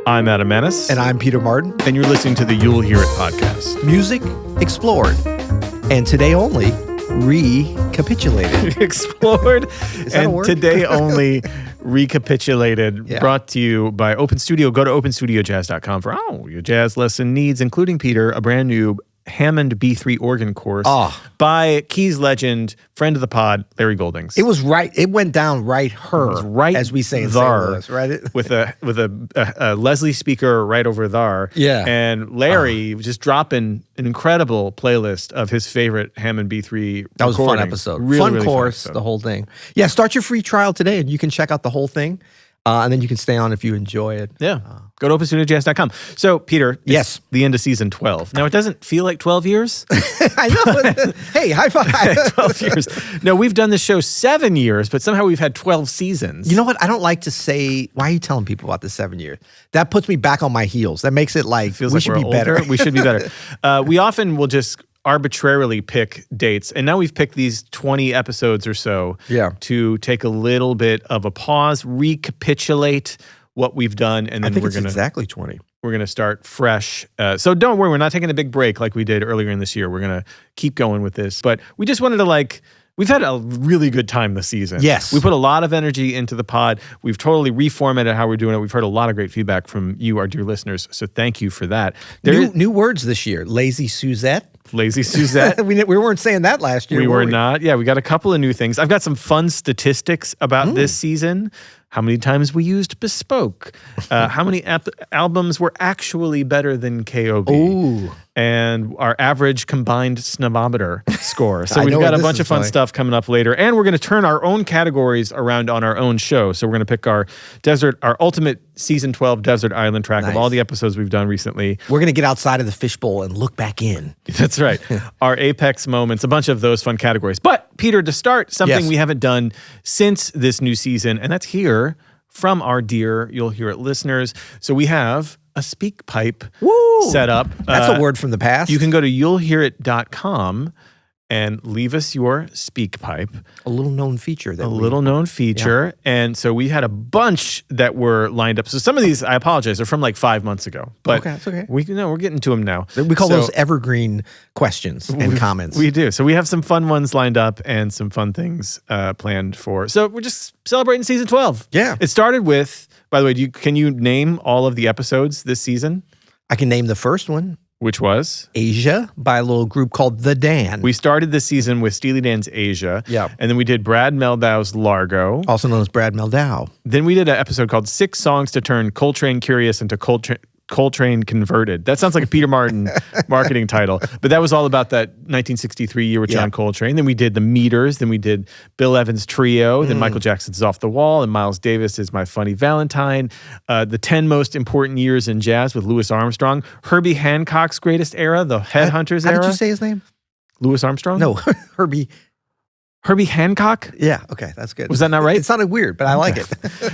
I'm Adam Menace. And I'm Peter Martin. And you're listening to the You'll Hear It podcast. Music explored. And today only, recapitulated. Explored. Is that a word? Today only, recapitulated. Yeah. Brought to you by Open Studio. Go to openstudiojazz.com for all your jazz lesson needs, including, Peter, a brand new Hammond B3 organ course by keys legend, friend of the pod, Larry Goldings. It was right. It went down right as we say in St. Louis, right? with a Leslie speaker right over there. Yeah. And Larry was just dropping an incredible playlist of his favorite Hammond B3 That was recording. a fun episode. Really fun course, the whole thing. Yeah, start your free trial today and you can check out the whole thing. And then you can stay on if you enjoy it. Yeah. Go to openstudiojazz.com. So, Peter, yes, the end of season 12. Now, it doesn't feel like 12 years. I know. Hey, high five. 12 years. No, we've done this show 7 years, but somehow we've had 12 seasons. You know what? I don't like to say, why are you telling people about the 7 years? That puts me back on my heels. That makes it like, we should be better. We should be better. We often will just arbitrarily pick dates, and now we've picked these 20 episodes or so to take a little bit of a pause, recapitulate what we've done, and then exactly 20. We're gonna start fresh. So don't worry, we're not taking a big break like we did earlier in this year. We're gonna keep going with this, but we just wanted to we've had a really good time this season. Yes. We put a lot of energy into the pod. We've totally reformatted how we're doing it. We've heard a lot of great feedback from you, our dear listeners. So thank you for that. New words this year. Lazy Suzette. Lazy Suzette. we weren't saying that last year. We were not. Yeah, we got a couple of new things. I've got some fun statistics about this season. How many times we used bespoke. How many albums were actually better than KOB. Ooh. And our average combined Snobometer score. So we've got a bunch of fun stuff coming up later. And we're going to turn our own categories around on our own show. So we're going to pick our ultimate season 12 Desert Island track of all the episodes we've done recently. We're going to get outside of the fishbowl and look back in. That's right. Our apex moments, a bunch of those fun categories. But Peter, to start, something we haven't done since this new season, and that's here from our dear You'll Hear It listeners. So we have a Speakpipe set up. That's a word from the past. You can go to you'llhearit.com and leave us your Speakpipe. A little known feature. Yeah. And so we had a bunch that were lined up. So some of these, I apologize, are from like 5 months ago. But that's okay. we're getting to them now. We call those evergreen questions and comments. We do. So we have some fun ones lined up and some fun things planned for. So we're just celebrating season 12. Yeah. It started with, by the way, can you name all of the episodes this season? I can name the first one. Which was? Asia, by a little group called The Dan. We started this season with Steely Dan's Asia. Yeah. And then we did Brad Meldau's Largo. Also known as Brad Meldau. Then we did an episode called 6 Songs to Turn Coltrane Curious into Coltrane Converted. That sounds like a Peter Martin marketing title. But that was all about that 1963 year with John Coltrane. Then we did The Meters. Then we did Bill Evans' Trio. Then Michael Jackson's Off the Wall. And Miles Davis is My Funny Valentine. The 10 Most Important Years in Jazz with Louis Armstrong. Herbie Hancock's Greatest Era, the Headhunters era. How did you say his name? Louis Armstrong? No, Herbie Hancock? Yeah, okay, that's good. Was that not right? It sounded weird, but I like it.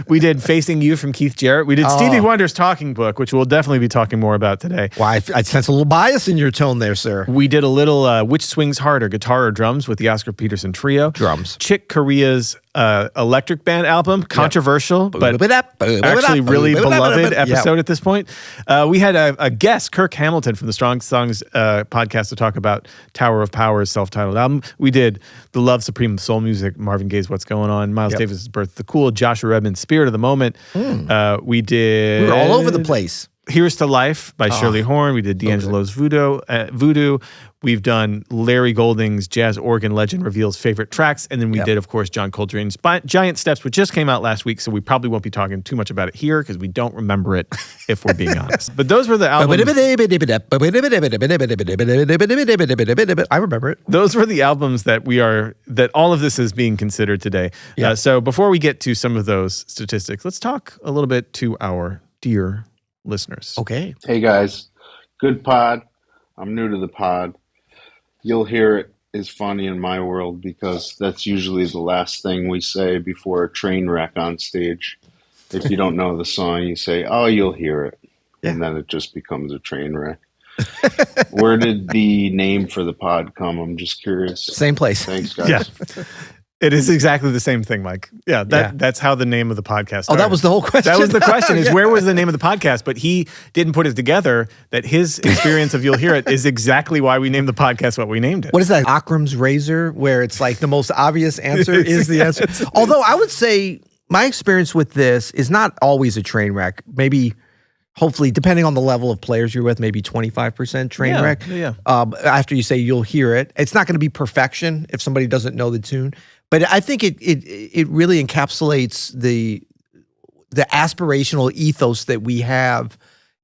We did Facing You from Keith Jarrett. We did Stevie Wonder's Talking Book, which we'll definitely be talking more about today. Well, I sense a little bias in your tone there, sir. We did a little Which Swings Harder, Guitar or Drums with the Oscar Peterson Trio. Drums. Chick Corea's Electric Band album, controversial, but actually really beloved episode at this point. We had a guest, Kirk Hamilton from the Strong Songs podcast, to talk about Tower of Power's self-titled album. We did The Love Supreme of Soul Music, Marvin Gaye's What's Going On, Miles Davis' Birth of the Cool, Joshua Redman's Spirit of the Moment. We were all over the place. Here's to Life by Shirley Horn. We did D'Angelo's Voodoo. We've done Larry Goldings' Jazz Organ Legend Reveals Favorite Tracks. And then we did, of course, John Coltrane's Giant Steps, which just came out last week. So we probably won't be talking too much about it here because we don't remember it, if we're being honest. But those were the albums. I remember it. Those were the albums that all of this is being considered today. Yeah. So before we get to some of those statistics, let's talk a little bit to our dear listeners. Okay. Hey guys, good pod. I'm new to the pod. You'll Hear It is funny in my world because that's usually the last thing we say before a train wreck on stage. If you don't know the song, you say, "Oh, you'll hear it." Yeah. And then it just becomes a train wreck. Where did the name for the pod come? I'm just curious. Same place. Thanks, guys. Yeah. It is exactly the same thing, Mike. Yeah, that's how the name of the podcast started. Oh, that was the whole question? That was the question, is where was the name of the podcast? But he didn't put it together that his experience of You'll Hear It is exactly why we named the podcast what we named it. What is that, Occam's razor, where it's like the most obvious answer is the answer? Although I would say my experience with this is not always a train wreck. Maybe, hopefully, depending on the level of players you're with, maybe 25% train wreck. Yeah. After you say You'll Hear It. It's not going to be perfection if somebody doesn't know the tune. But I think it really encapsulates the aspirational ethos that we have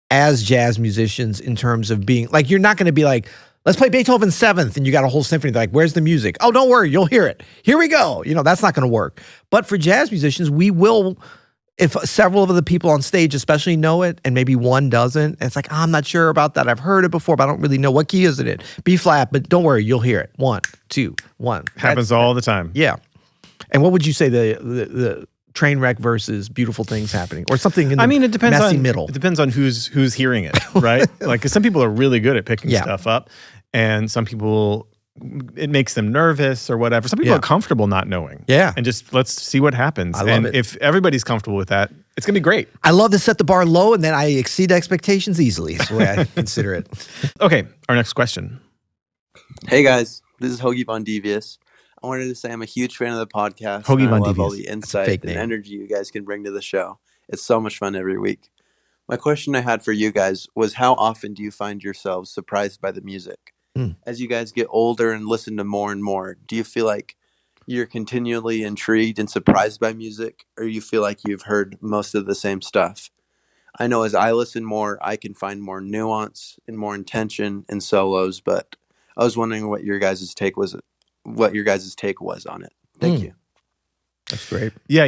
as jazz musicians in terms of being, like, you're not going to be like, let's play Beethoven's Seventh, and you got a whole symphony. They're like, where's the music? Oh, don't worry, you'll hear it. Here we go. That's not going to work. But for jazz musicians, we will, if several of the people on stage especially know it, and maybe one doesn't, it's like, I'm not sure about that. I've heard it before, but I don't really know. What key is it in? B flat, but don't worry, you'll hear it. 1, 2, 1. Happens all the time. Yeah. And what would you say the train wreck versus beautiful things happening, or something in the it depends messy on middle? It depends on who's hearing it, right? Like, 'cause some people are really good at picking stuff up, and some people, it makes them nervous or whatever. Some people are comfortable not knowing. Yeah. And just, let's see what happens. I love and it. if everybody's comfortable with that, it's going to be great. I love to set the bar low, and then I exceed expectations easily. That's the way I consider it. Okay, our next question. Hey guys, this is Hoagie Von Devious. I wanted to say I'm a huge fan of the podcast. Hoagie and I Von love all Devious. the That's a insight fake and name. energy you guys can bring to the show. It's so much fun every week. My question I had for you guys was, how often do you find yourselves surprised by the music? As you guys get older and listen to more and more, do you feel like you're continually intrigued and surprised by music, or you feel like you've heard most of the same stuff? I know as I listen more, I can find more nuance and more intention in solos, but I was wondering what your guys' take was on it. Thank you. That's great. Yeah,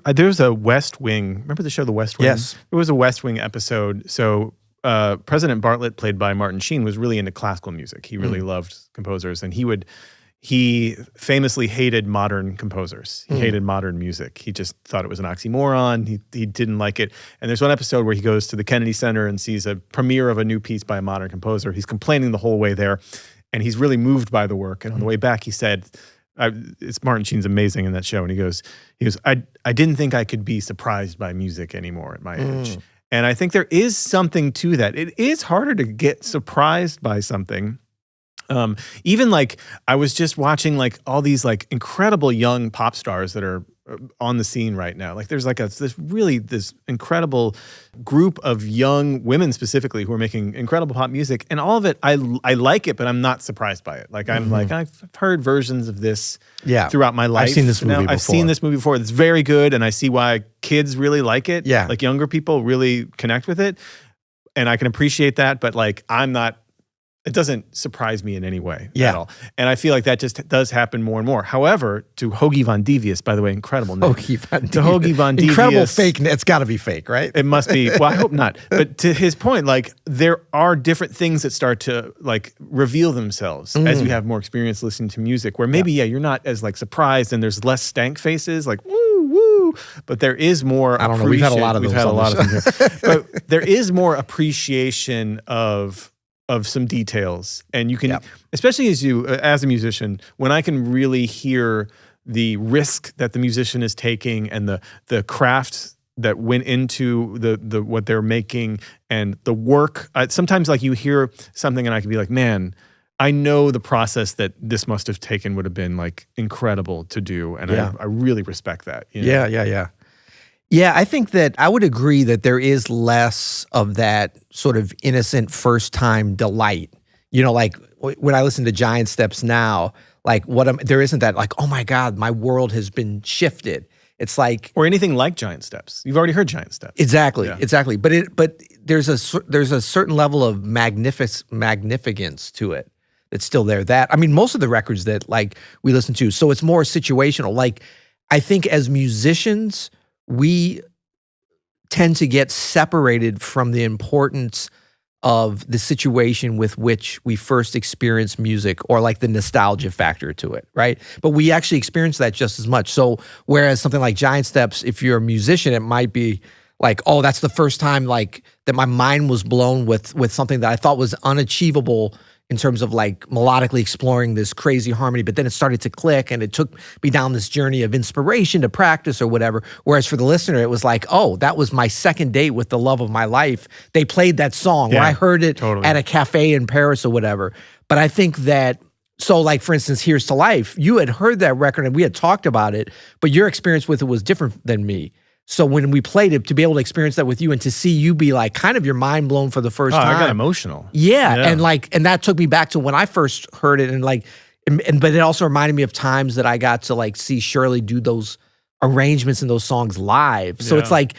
there was a West Wing. Remember the show The West Wing? Yes. There was a West Wing episode. So President Bartlett, played by Martin Sheen, was really into classical music. He really loved composers, and he famously hated modern composers. He hated modern music. He just thought it was an oxymoron. He didn't like it. And there's one episode where he goes to the Kennedy Center and sees a premiere of a new piece by a modern composer. He's complaining the whole way there, and he's really moved by the work. And on the way back, he said, it's Martin Sheen's amazing in that show. And he goes, I didn't think I could be surprised by music anymore at my age. And I think there is something to that. It is harder to get surprised by something. Even like, I was just watching like all these like incredible young pop stars that are on the scene right now. Like, there's like this incredible group of young women specifically who are making incredible pop music, and all of it, I like it, but I'm not surprised by it. Like, I'm like, I've heard versions of this throughout my life. I've seen this movie before. I've seen this movie before. It's very good, and I see why kids really like it. Yeah. Like, younger people really connect with it, and I can appreciate that, but like, it doesn't surprise me in any way at all. And I feel like that just does happen more and more. However, to Hoagie Von Devious, by the way, incredible name. Hoagie Von Devious. To Hoagie Von Devious. Incredible fake. It's got to be fake, right? It must be. Well, I hope not. But to his point, like, there are different things that start to like reveal themselves as you have more experience listening to music, where maybe, you're not as like surprised, and there's less stank faces, like, woo, woo. But there is more I don't know. We've had a lot of those. We've had a lot of them here. But there is more appreciation of some details, and you can, especially as a musician, when I can really hear the risk that the musician is taking, and the craft that went into the what they're making, and the work. Sometimes, like, you hear something and I can be like, man, I know the process that this must have taken would have been like incredible to do, and I really respect that. Yeah, I think that I would agree that there is less of that sort of innocent first-time delight. Like when I listen to Giant Steps now, like there isn't that like, oh my God, my world has been shifted. It's like, or anything like Giant Steps. You've already heard Giant Steps. Exactly. But there's a certain level of magnificence to it that's still there. Most of the records that like we listen to, so it's more situational. Like, I think as musicians, we tend to get separated from the importance of the situation with which we first experience music, or like the nostalgia factor to it, right? But we actually experience that just as much. So whereas something like Giant Steps, if you're a musician, it might be like, oh, that's the first time like that my mind was blown with something that I thought was unachievable in terms of like melodically exploring this crazy harmony, but then it started to click and it took me down this journey of inspiration to practice or whatever. Whereas for the listener, it was like, oh, that was my second date with the love of my life. They played that song, or I heard it at a cafe in Paris or whatever. But I think that, so like for instance, Here's to Life, you had heard that record and we had talked about it, but your experience with it was different than me. So when we played it, to be able to experience that with you and to see you be like kind of your mind blown for the first time. I got emotional. Yeah. And that took me back to when I first heard it, and like, but it also reminded me of times that I got to like see Shirley do those arrangements in those songs live. So it's like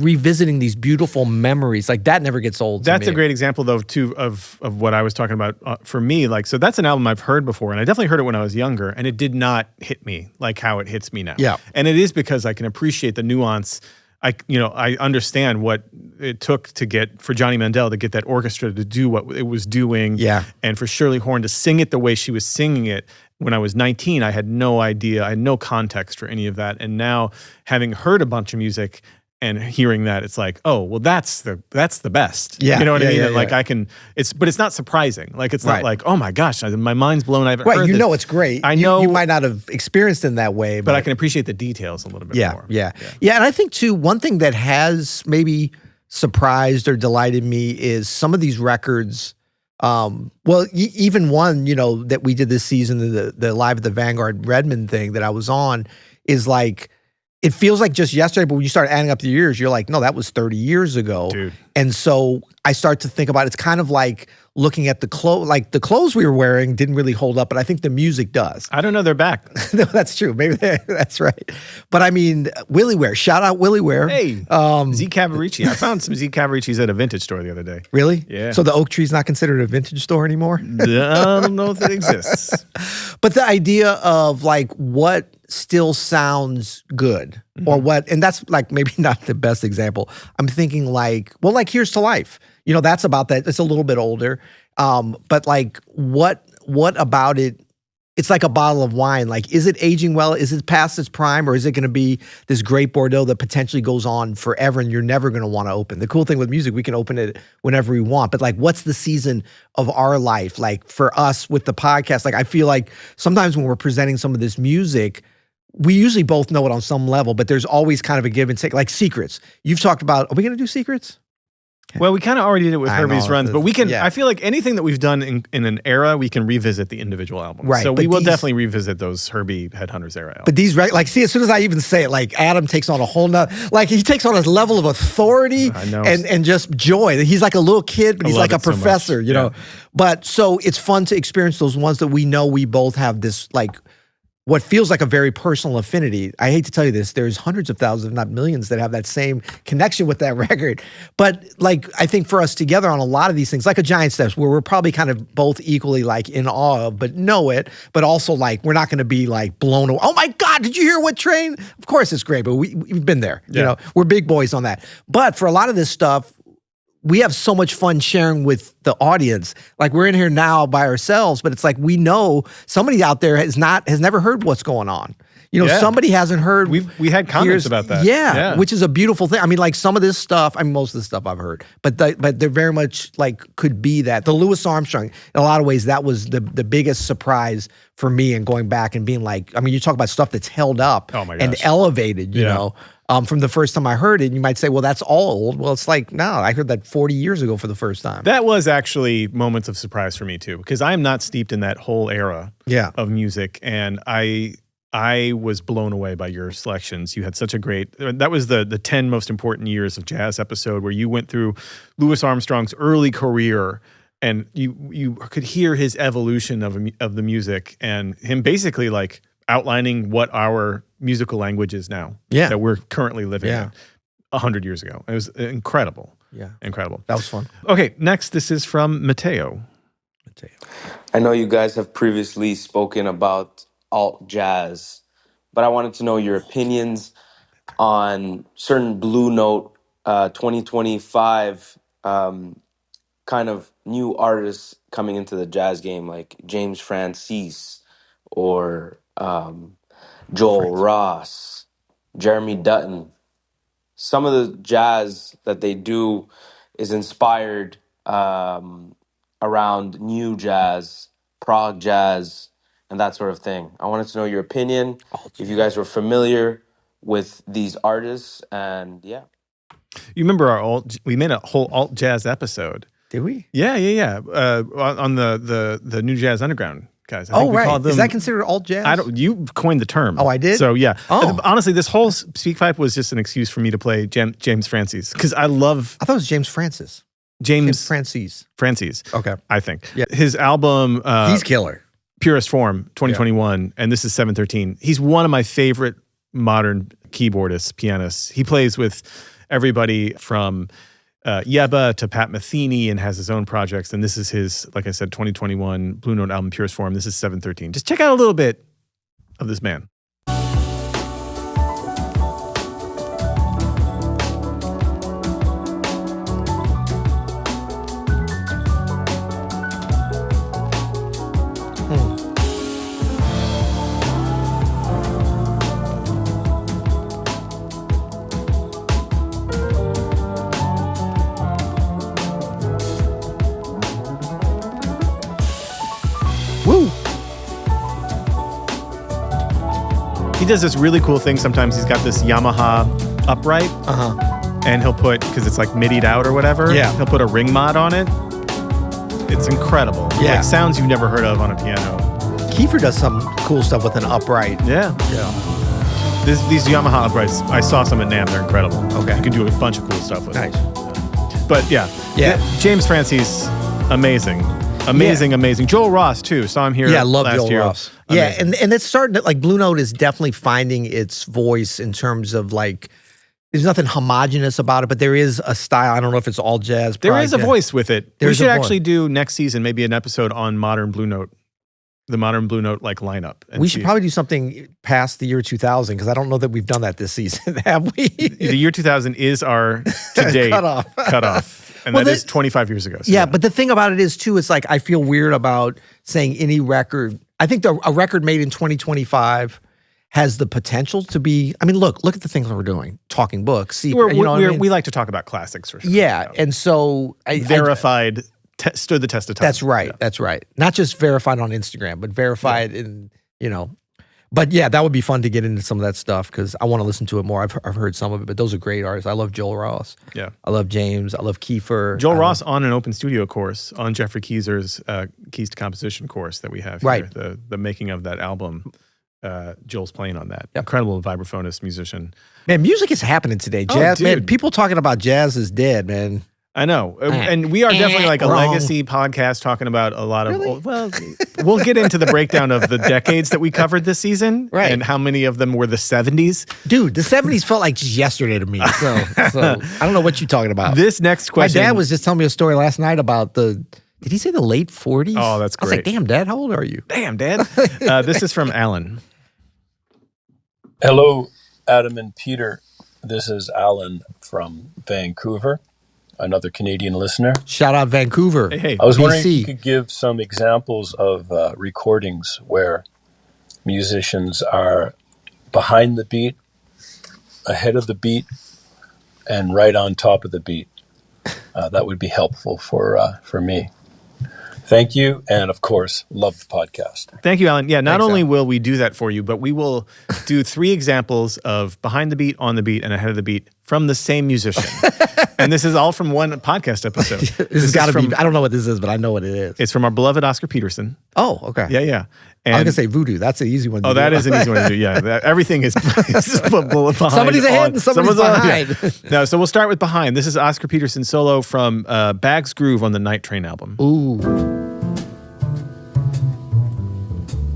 revisiting these beautiful memories. Like that never gets old. That's a great example though too of what I was talking about for me. Like, so that's an album I've heard before, and I definitely heard it when I was younger, and it did not hit me like how it hits me now. Yeah. And it is because I can appreciate the nuance. I understand what it took for Johnny Mandel to get that orchestra to do what it was doing. Yeah. And for Shirley Horn to sing it the way she was singing it. When I was 19, I had no idea. I had no context for any of that. And now, having heard a bunch of music and hearing that, it's like, oh, well, that's the best. Yeah. You know what I mean? Yeah, Like I can, but it's not surprising. Like it's not like, oh my gosh, my mind's blown. I haven't heard you this. know it's great. I know you might not have experienced it in that way, but I can appreciate the details a little bit more. Yeah. And I think too, one thing that has maybe surprised or delighted me is some of these records. Even one, that we did this season, the Live at the Vanguard Redmond thing that I was on, is like, it feels like just yesterday, but when you start adding up the years, you're like, no, that was 30 years ago. Dude. And so I start to think about, it's kind of like looking at the clothes we were wearing didn't really hold up, but I think the music does. I don't know, they're back. No, that's true. Maybe that's right. But I mean, Willie Ware, shout out Willie Ware. Hey, Z Cavarici. I found some Z Cavaricis at a vintage store the other day. Really? Yeah. So the Oak Tree's not considered a vintage store anymore? I don't know if it exists. But the idea of like what still sounds good, or what, and that's like maybe not the best example. I'm thinking like Here's to Life. That's about that. It's a little bit older. But like what about it? It's like a bottle of wine. Like, is it aging well? Is it past its prime, or is it going to be this great Bordeaux that potentially goes on forever and you're never going to want to open? The cool thing with music, we can open it whenever we want. But like, what's the season of our life? Like for us with the podcast, like I feel like sometimes when we're presenting some of this music, we usually both know it on some level, but there's always kind of a give and take. Like Secrets. You've talked about, are we going to do Secrets? Well, we kind of already did it with Herbie's Runs, but we can, yeah. I feel like anything that we've done in an era, we can revisit the individual albums. Right, So but we will these- definitely revisit those Herbie Headhunters era albums. But these, like, see, as soon as I even say it, like Adam takes on a whole nother, like he takes on his level of authority I know. and just joy. He's like a little kid, but I he's love like a it so much. professor, you know? But so it's fun to experience those ones that we know we both have this, like, what feels like a very personal affinity. I hate to tell you this, there's hundreds of thousands, if not millions, that have that same connection with that record. But like, I think for us together on a lot of these things, like a Giant Steps, where we're probably kind of both equally like in awe of, but know it, but also like, we're not going to be like blown away. Oh my God, did you hear what train? Of course it's great, but we've been there. You know, we're big boys on that. But for a lot of this stuff, we have so much fun sharing with the audience. Like we're in here now by ourselves, but it's like we know somebody out there has never heard what's going on. You know, somebody hasn't heard. We had comments about that. Yeah, which is a beautiful thing. I mean, like some of this stuff, I mean, most of the stuff I've heard, but they're very much like could be that. The Louis Armstrong, in a lot of ways, that was the biggest surprise for me, and going back and being like, I mean, you talk about stuff that's held up and elevated, you know. From the first time I heard it, you might say, well, that's all old. Well, it's like, no, I heard that 40 years ago for the first time. That was actually moments of surprise for me too, because I am not steeped in that whole era of music. And I was blown away by your selections. You had such a great, that was the 10 most important years of jazz episode where you went through Louis Armstrong's early career, and you could hear his evolution of the music, and him basically like outlining what our musical language is now that we're currently living in 100 years ago. It was incredible. Yeah. Incredible. That was fun. Okay, next, this is from Mateo. I know you guys have previously spoken about alt jazz, but I wanted to know your opinions on certain Blue Note 2025 kind of new artists coming into the jazz game, like James Francies or Joel Ross, Jeremy Dutton. Some of the jazz that they do is inspired around around new jazz, prog jazz, and that sort of thing. I wanted to know your opinion, if you guys were familiar with these artists, and yeah. You remember we made a whole alt jazz episode. Did we? Yeah. On the New Jazz Underground guys. Oh, right. Is that considered alt jazz? You coined the term. Oh, I did? So, yeah. Oh. Honestly, this whole Speakpipe was just an excuse for me to play James Francies, because I thought it was James Francis. James Francies. Okay. I think. Yeah. His album... he's killer. Purest Form, 2021, and this is 713. He's one of my favorite modern keyboardists, pianists. He plays with everybody from Yeba to Pat Metheny and has his own projects. And this is his, like I said, 2021 Blue Note album, Purest Form. This is 713. Just check out a little bit of this man. He does this really cool thing. Sometimes he's got this Yamaha upright, and he'll put, because it's like midied out or whatever, he'll put a ring mod on it. It's incredible. Yeah. Like sounds you've never heard of on a piano. Kiefer does some cool stuff with an upright. Yeah. These Yamaha uprights, I saw some at NAMM. They're incredible. Okay. You can do a bunch of cool stuff with Nice. it. But yeah. James Francies, amazing. Joel Ross too. Saw him here. Yeah, I love last Joel year. Ross. Amazing. Yeah, and it's starting to, like, Blue Note is definitely finding its voice in terms of, like, there's nothing homogenous about it, but there is a style. I don't know if it's all jazz. There is a voice with it. We There's should a voice. actually do next season maybe an episode on modern Blue Note, the modern Blue Note like lineup. We should probably do something past the year 2000, because I don't know that we've done that this season, have we? The year 2000 is our to date cutoff. And that is 25 years ago. So yeah, but the thing about it is, too, it's like I feel weird about saying any record. I think a record made in 2025 has the potential to be. I mean, look at the things that we're doing. Talking books. See, we like to talk about classics for sure. Yeah, and so verified stood the test of time. That's right. Yeah. That's right. Not just verified on Instagram, but verified in, But yeah, that would be fun to get into some of that stuff, because I want to listen to it more. I've heard some of it, but those are great artists. I love Joel Ross. Yeah. I love James. I love Kiefer. Joel Ross on an open studio course, on Jeffrey Keezer's Keys to Composition course that we have here. Right. The making of that album. Joel's playing on that. Yep. Incredible vibraphonist musician. Man, music is happening today. Jazz, man, people talking about jazz is dead, man. I know. And we are definitely like a legacy podcast talking about a lot of old, well, we'll get into the breakdown of the decades that we covered this season, right? And how many of them were the 70s. Dude, the 70s felt like just yesterday to me. So I don't know what you're talking about. This next question. My dad was just telling me a story last night about did he say the late 40s? Oh, that's great. I was like, damn, Dad, how old are you? Damn, Dad. This is from Alan. Hello, Adam and Peter. This is Alan from Vancouver, another Canadian listener. Shout out Vancouver. Hey. I was wondering BC. if you could give some examples of recordings where musicians are behind the beat, ahead of the beat, and right on top of the beat. That would be helpful for me. Thank you, and of course, love the podcast. Thank you, Alan. Yeah, not Thanks, only Alan. will we do that for you, but we will do 3 examples of behind the beat, on the beat, and ahead of the beat from the same musician. And this is all from one podcast episode. This has got to be, I don't know what this is, but I know what it is. It's from our beloved Oscar Peterson. Oh, okay. Yeah. And I was going to say voodoo. That's an easy one to do. that is an easy one to do. Yeah, everything is behind. Somebody's ahead and somebody's behind. Yeah. No, so we'll start with behind. This is Oscar Peterson solo from Bag's Groove on the Night Train album. Ooh.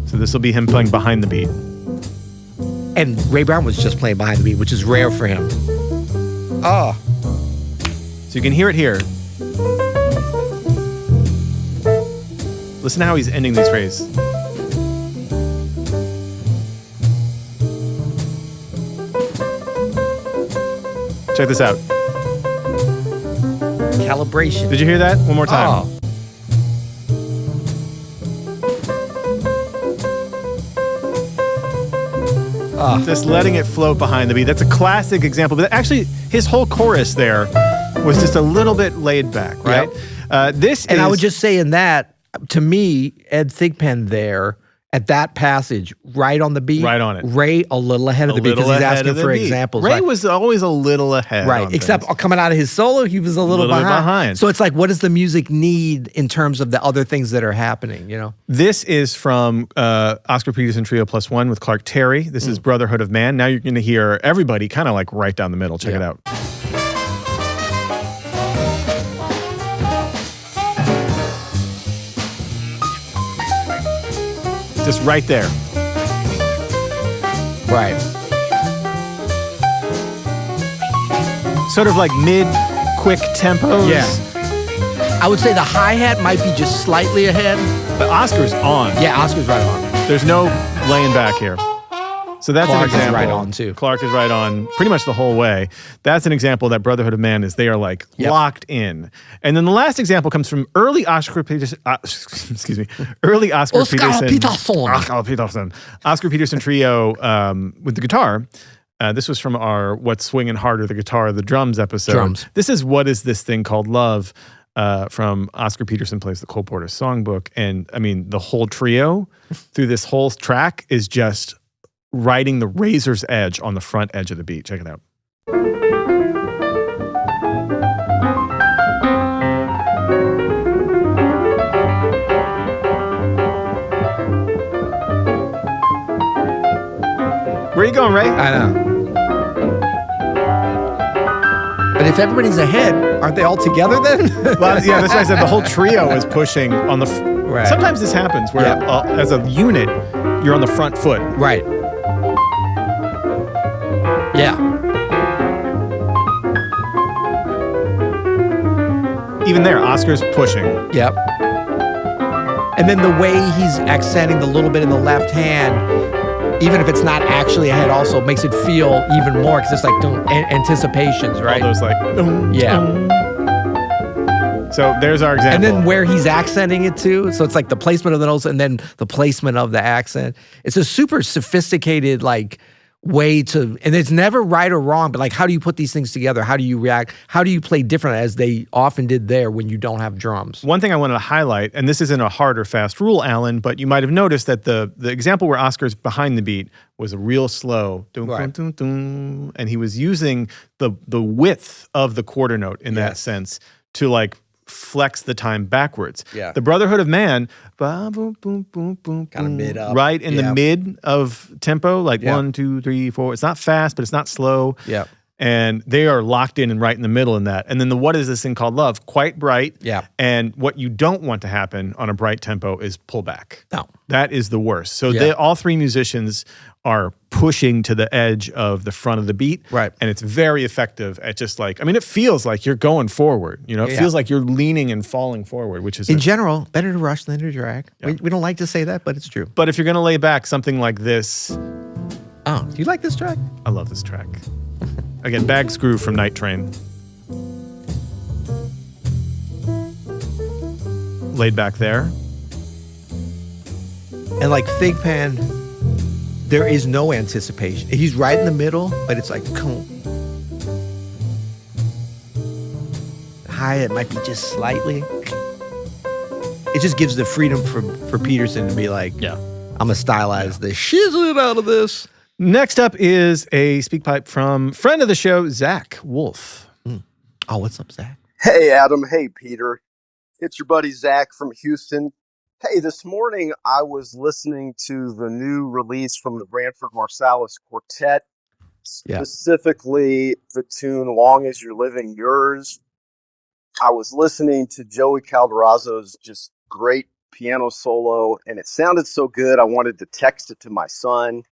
So this will be him playing behind the beat. And Ray Brown was just playing behind the beat, which is rare for him. Oh. So you can hear it here. Listen to how he's ending these phrases. Check this out. Calibration. Did you hear that? One more time. Oh. Just letting it float behind the beat. That's a classic example. But actually, his whole chorus there was just a little bit laid back, right? I would just say in that, to me, Ed Thigpen there at that passage, right on the beat. Right on it. Ray a little ahead of the beat because he's asking for examples. Ray was always a little ahead. Right. Except coming out of his solo, he was a little behind. So it's like, what does the music need in terms of the other things that are happening, you know? This is from Oscar Peterson Trio +1 with Clark Terry. This is Brotherhood of Man. Now you're going to hear everybody kind of like right down the middle. Check it out. Just right there. Right. Sort of like mid-quick tempos. Yeah. I would say the hi-hat might be just slightly ahead. But Oscar's on. Yeah, Oscar's right on. There's no laying back here. So that's Clark an example. is right on, too. Clark is right on pretty much the whole way. That's an example that Brotherhood of Man is they are like locked in. And then the last example comes from early Oscar Peterson, early Oscar Peterson. Oscar Peterson Trio with the guitar. This was from our What's Swinging Harder, the Guitar, the Drums episode. This is What Is This Thing Called Love from Oscar Peterson Plays the Cole Porter Songbook. And I mean, the whole trio through this whole track is just riding the razor's edge on the front edge of the beat. Check it out. Where are you going, Ray? I know. But if everybody's ahead, aren't they all together then? Well, yeah, that's why I said the whole trio is pushing on the... Right. Sometimes this happens where as a unit, you're on the front foot. Right. Yeah. Even there, Oscar's pushing. Yep. And then the way he's accenting the little bit in the left hand, even if it's not actually ahead, also makes it feel even more because it's like anticipations, right? All those like, So there's our example. And then where he's accenting it too. So it's like the placement of the notes and then the placement of the accent. It's a super sophisticated like way to, and it's never right or wrong, but like how do you put these things together? How do you react? How do you play different as they often did there when you don't have drums? One thing I wanted to highlight, and this isn't a hard or fast rule, Alan, but you might have noticed that the example where Oscar's behind the beat was a real slow, and he was using the width of the quarter note in that sense to like flex the time backwards. Yeah. The Brotherhood of Man, kind of mid up. Right in the mid of tempo, like 1, 2, 3, 4. It's not fast, but it's not slow. Yeah. And they are locked in and right in the middle in that. And then the What Is This Thing Called Love? Quite bright. Yeah. And what you don't want to happen on a bright tempo is pull back. No. That is the worst. So all three musicians are pushing to the edge of the front of the beat. Right. And it's very effective at just like, I mean, it feels like you're going forward. You know, it feels like you're leaning and falling forward, which is... In general, better to rush than to drag. Yeah. We don't like to say that, but it's true. But if you're going to lay back something like this... Oh, do you like this track? I love this track. Again, Bag Screw from Night Train. Laid back there. And like Thigpen, there is no anticipation. He's right in the middle, but it's like, high, it might be just slightly. It just gives the freedom for Peterson to be like, I'm going to stylize the shizzle out of this. Next up is a Speakpipe from friend of the show, Zach Wolf. Oh, what's up, Zach? Hey, Adam. Hey, Peter. It's your buddy Zach from Houston. Hey, this morning I was listening to the new release from the Branford Marsalis Quartet, specifically the tune Long As You're Living Yours. I was listening to Joey Calderazzo's just great piano solo, and it sounded so good I wanted to text it to my son.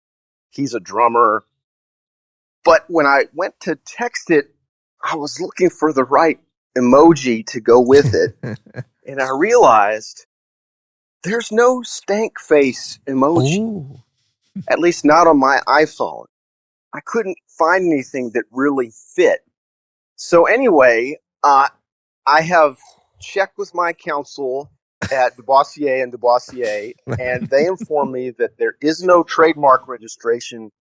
He's a drummer. But when I went to text it, I was looking for the right emoji to go with it. And I realized there's no stank face emoji. Ooh. At least not on my iPhone. I couldn't find anything that really fit. So anyway, I have checked with my counsel at Debussier and Debussier, and they informed me that there is no trademark registration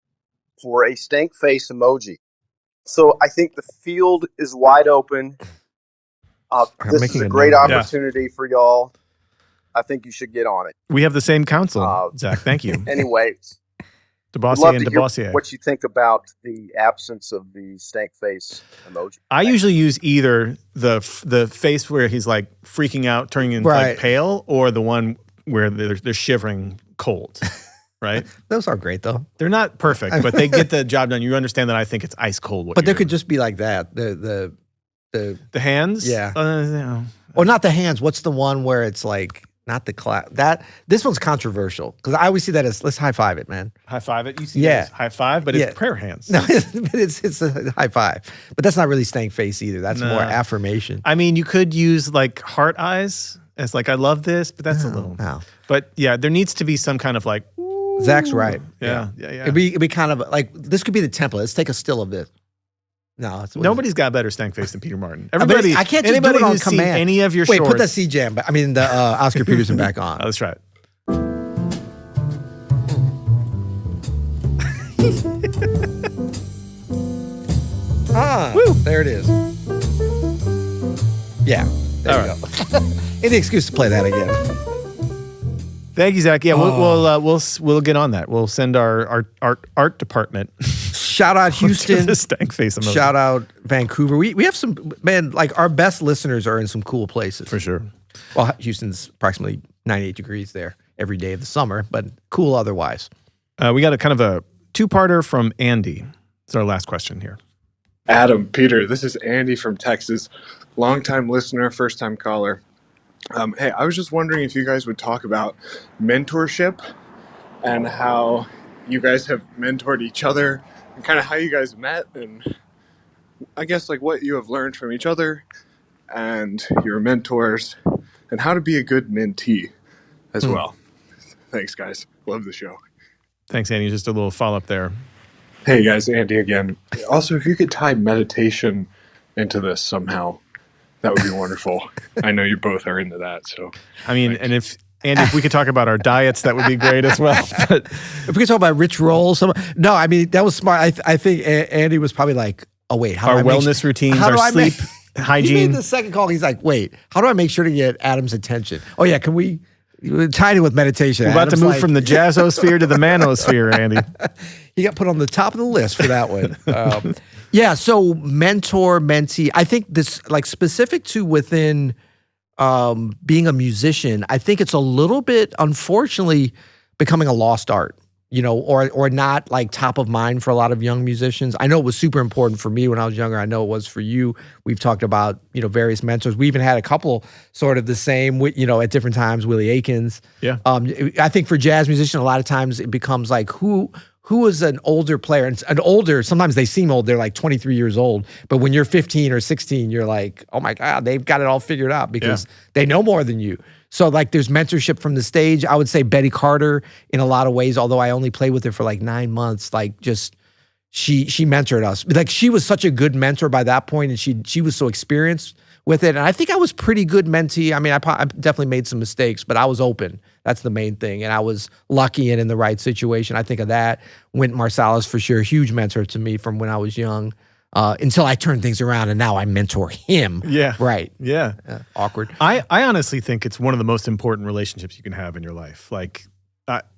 for a stank face emoji. So I think the field is wide open. I'm This is making a a great note. opportunity for y'all. I think you should get on it. We have the same counsel, Zach. Thank you. Anyway, I'd DeBossier love and to hear DeBossier. what you think about the absence of the stank face emoji. I usually use either the face where he's like freaking out, turning into like pale, or the one where they're shivering cold. Right? Those are great though. They're not perfect, but they get the job done. You understand that I think it's ice cold. But there could just be like that. The hands? Yeah. No. Or not the hands. What's the one where it's like not the clap? This one's controversial because I always see that as let's high five it, man. High five it. You see that as high five, but it's prayer hands. No, it's a high five. But that's not really stank face either. That's more affirmation. I mean, you could use like heart eyes as like I love this, but that's a little. No. But yeah, there needs to be some kind of like. Zach's right. Yeah. It'd be kind of like this could be the template. Let's take a still of this. No, nobody's got better stank face than Peter Martin. Everybody, I can't just do it on command. Any of your Wait, shorts. put that C-Jam. I mean the Oscar Peterson back on. Let's try it. Woo! There it is. Yeah, there you go. Any excuse to play that again. Thank you, Zach. Yeah, we'll get on that. We'll send our art department. Shout out Houston. The stank face emoji. Shout out Vancouver. We have some, man, like our best listeners are in some cool places. For sure. Well, Houston's approximately 98 degrees there every day of the summer, but cool otherwise. We got a kind of a two-parter from Andy. It's our last question here. Adam, Peter, this is Andy from Texas. Longtime listener, first-time caller. Hey, I was just wondering if you guys would talk about mentorship and how you guys have mentored each other and kind of how you guys met and I guess like what you have learned from each other and your mentors and how to be a good mentee as well. Thanks, guys. Love the show. Thanks, Andy. Just a little follow-up there. Hey, guys. Andy again. Also, if you could tie meditation into this somehow, that would be wonderful. I know you both are into that, so. I mean, thanks. And if we could talk about our diets, that would be great as well. But if we could talk about rich rolls, no, I mean that was smart. I think Andy was probably like, "Oh wait, how our do I wellness routines, our sleep hygiene." He made the second call. He's like, "Wait, how do I make sure to get Adam's attention?" Oh yeah, can we tie it with meditation? We're about Adam's to move from the jazzosphere to the manosphere, Andy. He got put on the top of the list for that one. Yeah, so mentor, mentee. I think this, like specific to within being a musician, I think it's a little bit, unfortunately, becoming a lost art, you know, or not like top of mind for a lot of young musicians. I know it was super important for me when I was younger. I know it was for you. We've talked about, you know, various mentors. We even had a couple sort of the same, you know, at different times, Willie Aikens. Yeah. I think for jazz musicians, a lot of times it becomes like who is an older player? And an older, sometimes they seem old, they're like 23 years old. But when you're 15 or 16, you're like, oh my God, they've got it all figured out because they know more than you. So like there's mentorship from the stage. I would say Betty Carter in a lot of ways, although I only played with her for like 9 months, like just she mentored us. Like she was such a good mentor by that point, and she was so experienced with it. And I think I was pretty good mentee. I mean, I definitely made some mistakes, but I was open. That's the main thing. And I was lucky and in the right situation. I think of that. Wynton Marsalis, for sure, huge mentor to me from when I was young until I turned things around and now I mentor him. Yeah. Right. Yeah. Awkward. I honestly think it's one of the most important relationships you can have in your life. Like,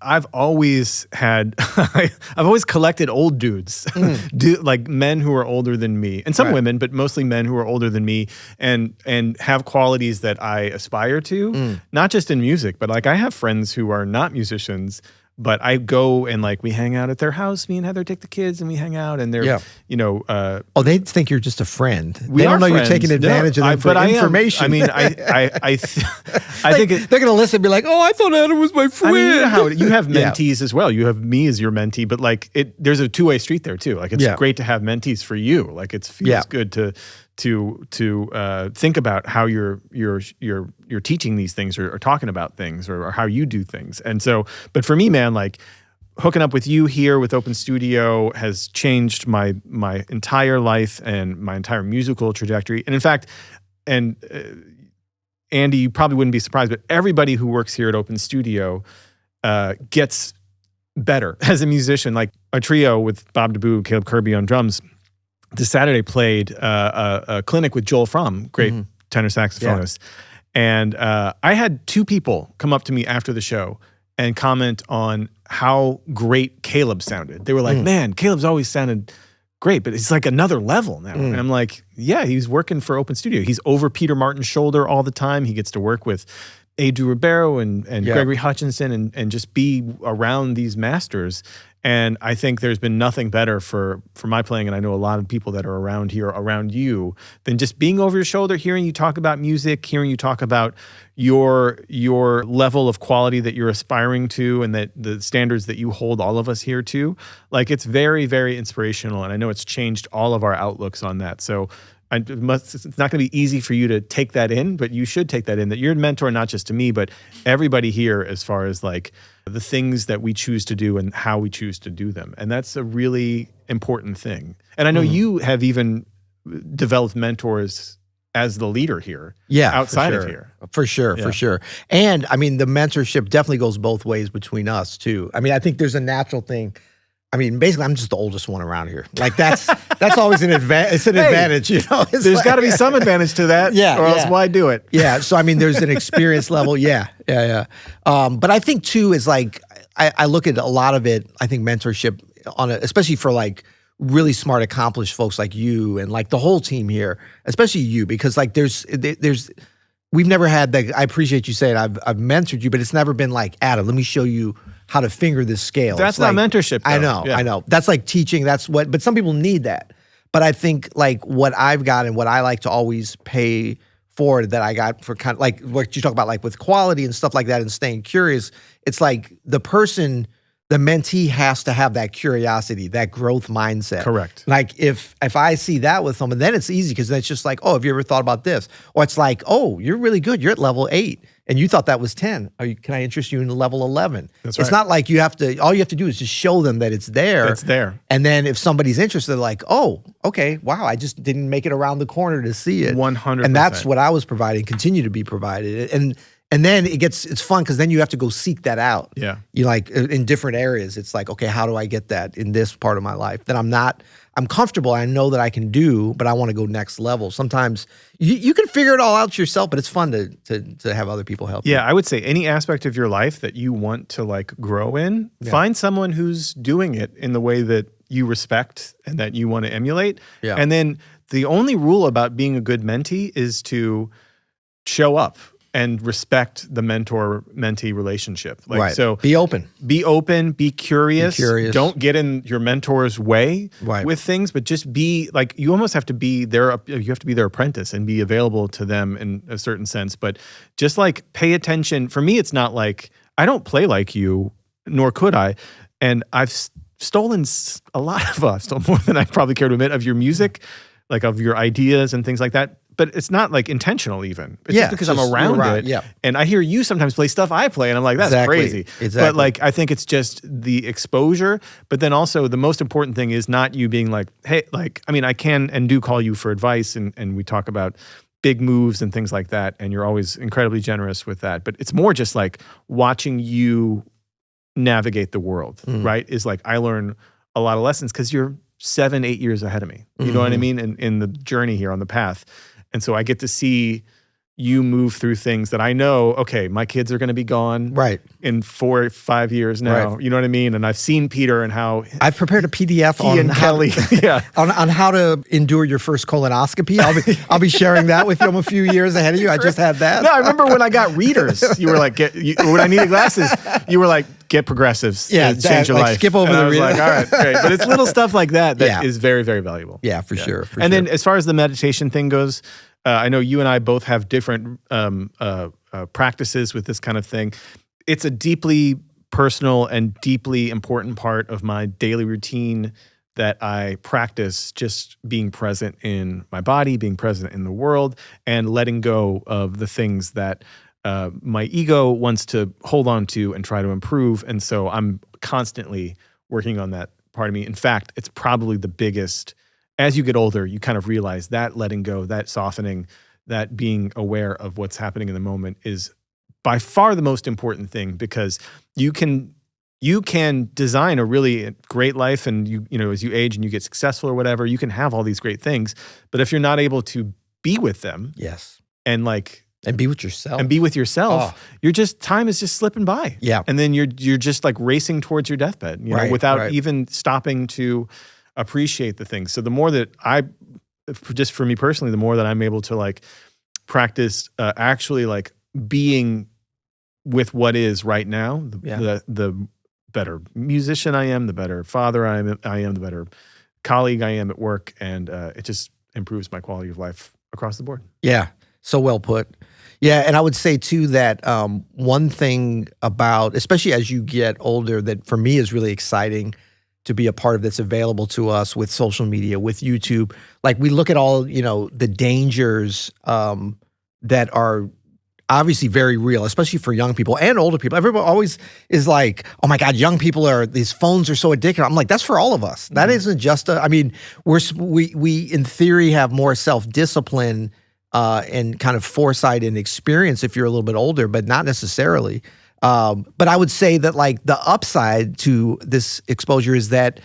I've always had, I've always collected old dudes, like men who are older than me, and some women, but mostly men who are older than me, and have qualities that I aspire to, not just in music, but like I have friends who are not musicians, but I go and like we hang out at their house. Me and Heather take the kids and we hang out, and they're, you know, they think you're just a friend. They don't know friends. You're taking advantage of them for information. I mean, I think they're gonna listen and be like, "Oh, I thought Adam was my friend." I mean, you know how you have mentees as well. You have me as your mentee, but like there's a two-way street there too. Like it's great to have mentees for you. Like it feels good to think about how you're teaching these things or talking about things or how you do things. And so, but for me, man, like hooking up with you here with Open Studio has changed my entire life and my entire musical trajectory. And in fact, Andy, you probably wouldn't be surprised, but everybody who works here at Open Studio gets better as a musician. Like a trio with Bob DeBoo, Caleb Kirby on drums. This Saturday played a clinic with Joel Fromm, great tenor saxophonist. And I had 2 people come up to me after the show and comment on how great Caleb sounded. They were like, man, Caleb's always sounded great, but it's like another level now. And I'm like, yeah, he's working for Open Studio. He's over Peter Martin's shoulder all the time. He gets to work with Edu Ribeiro and Gregory Hutchinson and just be around these masters. And I think there's been nothing better for my playing, and I know a lot of people that are around here, around you, than just being over your shoulder, hearing you talk about music, hearing you talk about your level of quality that you're aspiring to and that the standards that you hold all of us here to. Like, it's very, very inspirational, and I know it's changed all of our outlooks on that. So it's not going to be easy for you to take that in, but you should take that in, that you're a mentor not just to me, but everybody here as far as like the things that we choose to do and how we choose to do them. And that's a really important thing. And I know you have even developed mentors as the leader here, outside of here. For sure. And I mean, the mentorship definitely goes both ways between us too. I mean, I think there's a natural thing. I mean, basically, I'm just the oldest one around here. Like that's always an advantage. It's an advantage, you know. It's there's got to be some advantage to that, or else why do it? Yeah. So I mean, there's an experience level. Yeah. But I think too is like I look at a lot of it. I think mentorship especially for like really smart, accomplished folks like you and like the whole team here, especially you, because like there's we've never had that. I appreciate you saying I've mentored you, but it's never been like, Adam, let me show you how to finger this scale. That's not mentorship, though. I know. That's like teaching. But some people need that. But I think like what I've got and what I like to always pay forward that I got for kind of like what you talk about, like with quality and stuff like that and staying curious, it's like the mentee has to have that curiosity, that growth mindset. Correct. Like if I see that with someone, then it's easy because then it's just like, oh, have you ever thought about this? Or it's like, oh, you're really good. You're at level 8 and you thought that was 10. Can I interest you in level 11? That's It's right. not like all you have to do is just show them that it's there. It's there. And then if somebody's interested, they're like, oh, okay, wow, I just didn't make it around the corner to see it. 100%. And that's what I was providing, continue to be provided. And then it's fun because then you have to go seek that out. Yeah. You like in different areas. It's like, okay, how do I get that in this part of my life that I'm comfortable. I know that I can do, but I want to go next level. Sometimes you can figure it all out yourself, but it's fun to have other people help you. Yeah, I would say any aspect of your life that you want to like grow in, find someone who's doing it in the way that you respect and that you want to emulate. Yeah. And then the only rule about being a good mentee is to show up and respect the mentor-mentee relationship. Like, right. So be open, be curious. Don't get in your mentor's way with things, but just be like, you almost have to be their apprentice and be available to them in a certain sense. But just like pay attention. For me, it's not like, I don't play like you, nor could I. And I've stolen I've stolen more than I probably care to admit of your music, like of your ideas and things like that. But it's not like intentional even. It's just because I'm around it. Yeah. And I hear you sometimes play stuff I play and I'm like, that's crazy. Exactly. But like, I think it's just the exposure. But then also the most important thing is not you being like, hey, like, I mean, I can and do call you for advice and we talk about big moves and things like that. And you're always incredibly generous with that. But it's more just like watching you navigate the world, right? Is like, I learn a lot of lessons because you're 7-8 years ahead of me. You know what I mean? In the journey here on the path. And so I get to see you move through things that I know, okay, my kids are going to be gone in 4 or 5 years now. Right. You know what I mean? And I've seen Peter and how I've prepared a PDF on Kelly, on how to endure your first colonoscopy. I'll be sharing that with you. I'm a few years ahead of you. I just had that. No, I remember when I got readers, you were like, when I needed glasses, you were like, get progressives. Yeah, change your life. Skip over and the I was reader. like, all right, great. But it's little stuff like that is very, very valuable. Yeah, for sure. Then as far as the meditation thing goes, I know you and I both have different practices with this kind of thing. It's a deeply personal and deeply important part of my daily routine that I practice, just being present in my body, being present in the world, and letting go of the things that my ego wants to hold on to and try to improve. And so I'm constantly working on that part of me. In fact, it's probably the biggest. As you get older, you kind of realize that letting go, that softening, that being aware of what's happening in the moment is by far the most important thing, because you can design a really great life, and you know, as you age and you get successful or whatever, you can have all these great things. But if you're not able to be with them, and like And be with yourself. Oh. Time is just slipping by. Yeah. And then you're just like racing towards your deathbed, you know, without even stopping to appreciate the things. So the more that just for me personally, the more that I'm able to like practice actually like being with what is right now, the better musician I am, the better father I am, the better colleague I am at work, and it just improves my quality of life across the board. Yeah, so well put. Yeah, and I would say too that one thing about, especially as you get older, that for me is really exciting to be a part of that's available to us with social media, with YouTube. Like we look at all, you know, the dangers that are obviously very real, especially for young people and older people. Everyone always is like, oh my God, young people these phones are so addictive. I'm like, that's for all of us. That isn't just we in theory have more self-discipline and kind of foresight and experience if you're a little bit older, but not necessarily. But I would say that like the upside to this exposure is that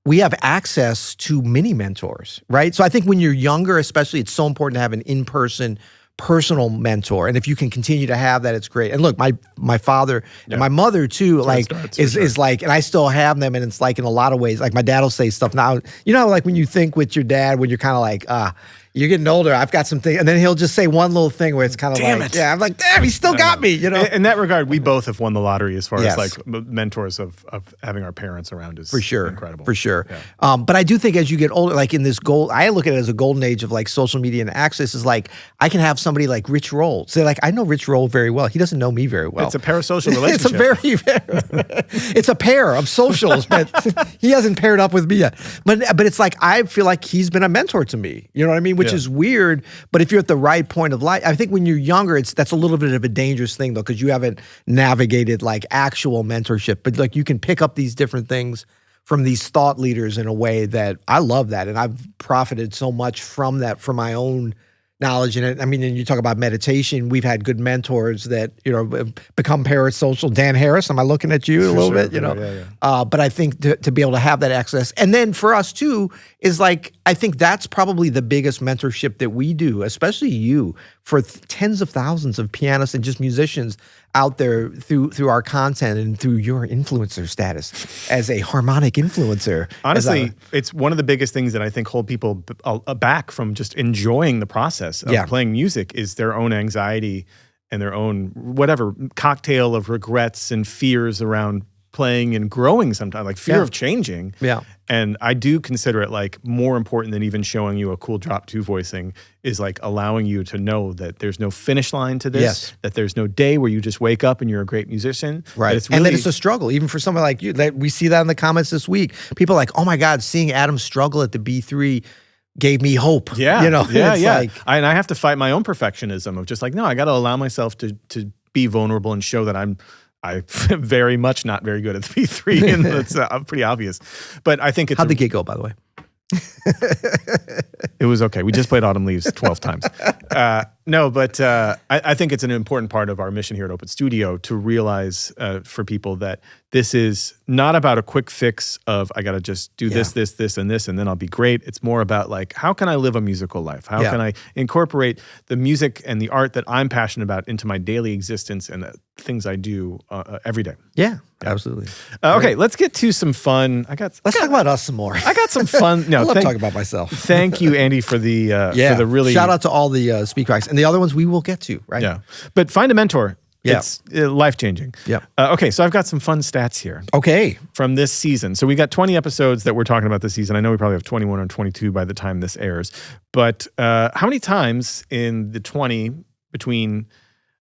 we have access to many mentors, right? So I think when you're younger, especially, it's so important to have an in-person personal mentor, and if you can continue to have that, it's great. And look, my father and my mother too, like is like, and I still have them, and it's like in a lot of ways, like my dad will say stuff now. You know, like when you think with your dad, when you're kind of like, you're getting older, I've got some things, and then he'll just say one little thing where it's kind of yeah, I'm like, damn, he still got me, you know. In that regard, we both have won the lottery as far as like mentors of having our parents around is for sure, incredible. For sure. Yeah. But I do think as you get older, like in this I look at it as a golden age of like social media and access is like, I can have somebody like Rich Roll say like, I know Rich Roll very well. He doesn't know me very well. It's a parasocial relationship. It's a pair of socials, but he hasn't paired up with me yet. But it's like, I feel like he's been a mentor to me. You know what I mean? Which is weird. But if you're at the right point of life, I think when you're younger, that's a little bit of a dangerous thing though, because you haven't navigated like actual mentorship. But like you can pick up these different things from these thought leaders in a way that I love that. And I've profited so much from that for my own knowledge. And I mean, and you talk about meditation, we've had good mentors that, you know, become parasocial. Dan Harris, am I looking at you a little bit, you know? Yeah. But I think to be able to have that access. And then for us too, is like, I think that's probably the biggest mentorship that we do, especially you, for tens of thousands of pianists and just musicians out there through our content and through your influencer status as a harmonic influencer. Honestly, it's one of the biggest things that I think hold people back from just enjoying the process of playing music is their own anxiety and their own whatever cocktail of regrets and fears around playing and growing sometimes, like fear of changing. Yeah. And I do consider it like more important than even showing you a cool drop 2 voicing is like allowing you to know that there's no finish line to this, that there's no day where you just wake up and you're a great musician. Right. It's really, and that it's a struggle, even for someone like you. That we see that in the comments this week. People are like, oh my God, seeing Adam struggle at the B3 gave me hope. Yeah. You know? Like, and I have to fight my own perfectionism of just like, no, I got to allow myself to be vulnerable and show that I'm very much not very good at the B3, and that's pretty obvious. But I think it's... How'd the gig go, by the way? It was okay. We just played Autumn Leaves 12 times. No, but I think it's an important part of our mission here at Open Studio to realize for people that this is not about a quick fix of I got to just do this, and this, and then I'll be great. It's more about like, how can I live a musical life? How can I incorporate the music and the art that I'm passionate about into my daily existence and the things I do every day? Yeah, absolutely. Okay, let's get to some fun. Let's talk about us some more. I got some fun. No, I love talking about myself. Thank you, Andy, for the really shout out to all the Speakpipes and the other ones we will get to. Right? Yeah, but find a mentor. Yeah. It's life-changing. Yeah. Okay, so I've got some fun stats here. Okay. From this season. So we got 20 episodes that we're talking about this season. I know we probably have 21 or 22 by the time this airs. But how many times in the 20 between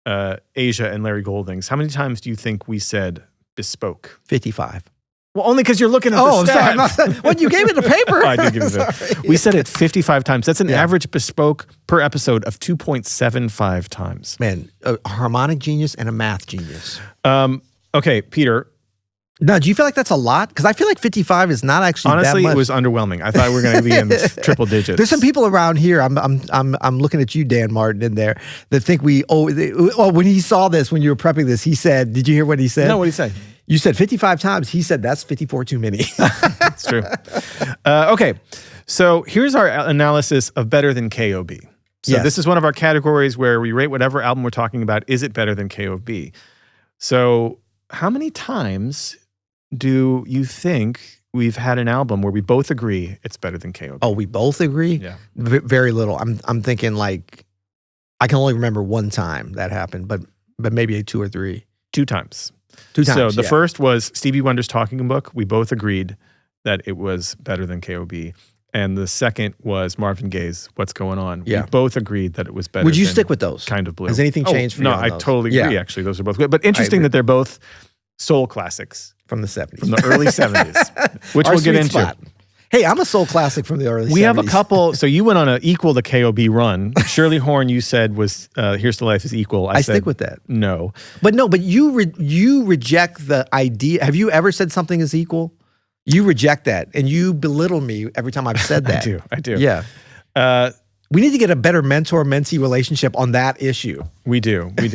Asia and Larry Goldings, how many times do you think we said bespoke? 55. Well, only because you're looking at the stat. I'm sorry. Well, you gave it the paper. I did give it the paper. We said it 55 times. That's an average bespoke per episode of 2.75 times. Man, a harmonic genius and a math genius. Okay, Peter. Now, do you feel like that's a lot? Because I feel like 55 is not actually honestly that much. It was underwhelming. I thought we were going to be in triple digits. There's some people around here. I'm looking at you, Dan Martin, in there that think when he saw this, when you were prepping this, he said, did you hear what he said? No, what did he say? You said 55 times. He said that's 54 too many. That's true. Okay, so here's our analysis of better than KOB. So Yes. this is one of our categories where we rate whatever album we're talking about. Is it better than KOB? So how many times do you think we've had an album where we both agree it's better than KOB? Oh, we both agree? Yeah. Very little. I'm thinking like, I can only remember one time that happened, but maybe 2 or 3. 2 times. 2 times. So the yeah. first was Stevie Wonder's Talking Book. We both agreed that it was better than KOB. And the second was Marvin Gaye's What's Going On. Yeah. We both agreed that it was better. Would you than stick with those? Kind of Blue. Has anything changed for you No, on I those? totally agree, Yeah. actually. Those are both good. But interesting agree. that they're both soul classics From the 70s. from the early 70s, which Our we'll get sweet into. spot. Hey, I'm a soul classic from the early 70s. We have a couple. So you went on an equal to KOB run. Shirley Horn, you said was Here's to Life is equal. I said stick with that. no. But you reject the idea. Have you ever said something is equal? You reject that, and you belittle me every time I've said that. I do. Yeah. We need to get a better mentor-mentee relationship on that issue. We do. We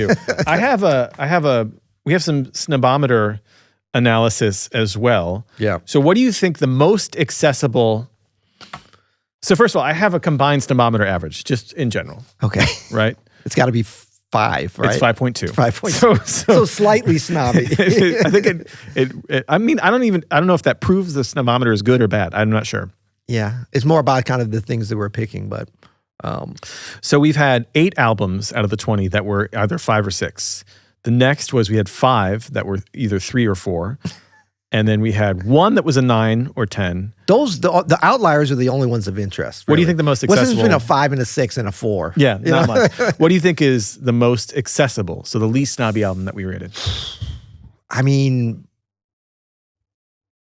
have some Snobometer analysis as well. Yeah. So what do you think the most accessible? So first of all, I have a combined Snobometer average, just in general, Okay. right? It's got to be 5, right? It's 5.2. 5.2. So slightly snobby. I think I mean, I don't know if that proves the Snobometer is good or bad. I'm not sure. Yeah. It's more about kind of the things that we're picking, but So we've had 8 albums out of the 20 that were either 5 or 6. The next was we had 5 that were either 3 or 4. And then we had 1 that was a 9 or 10. the outliers are the only ones of interest. What do you really. think the most What's the accessible? difference between a 5 and a 6 and a 4? Yeah, You not know? much. What do you think is the most accessible? So the least snobby album that we rated. I mean,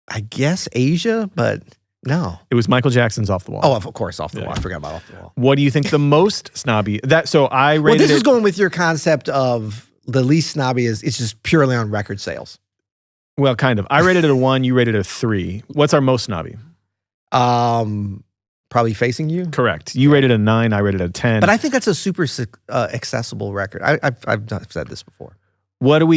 I guess Asia, but no. It was Michael Jackson's Off the Wall. Oh, of course, Off the Yeah. Wall. I forgot about Off the Wall. What do you think the most snobby? So I rated Well, this it. is going with your concept of the least snobby is it's just purely on record sales. Well, kind of. I rated it a 1. You rated it a 3. What's our most snobby? Probably Facing You. Correct. You rated a 9. I rated a 10. But I think that's a super accessible record. I've said this before. What do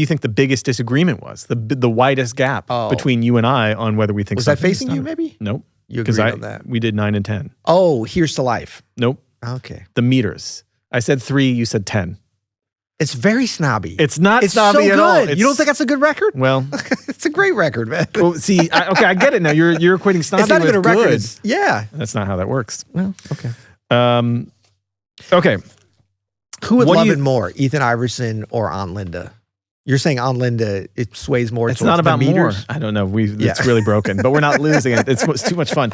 you think the biggest disagreement was? The widest gap Oh. between you and I on whether we think Was that something is Facing You, snobby? maybe? Nope. You Because agreed on that. we did 9 and 10. Oh, Here's to Life. Nope. Okay. The meters. I said 3. You said 10. It's very snobby. It's not It's snobby so at all. good. You don't think that's a good record? Well, It's a great record, man. well, see, I get it now. You're equating snobby It's not with even a record. good. Yeah. That's not how that works. Well, okay. Okay. Who would What do love you- it more, Ethan Iverson or Aunt Linda? You're saying Aunt Linda, it sways more It's towards not about the more. meters? I don't know. Yeah. It's really broken, but we're not losing it. It's too much fun.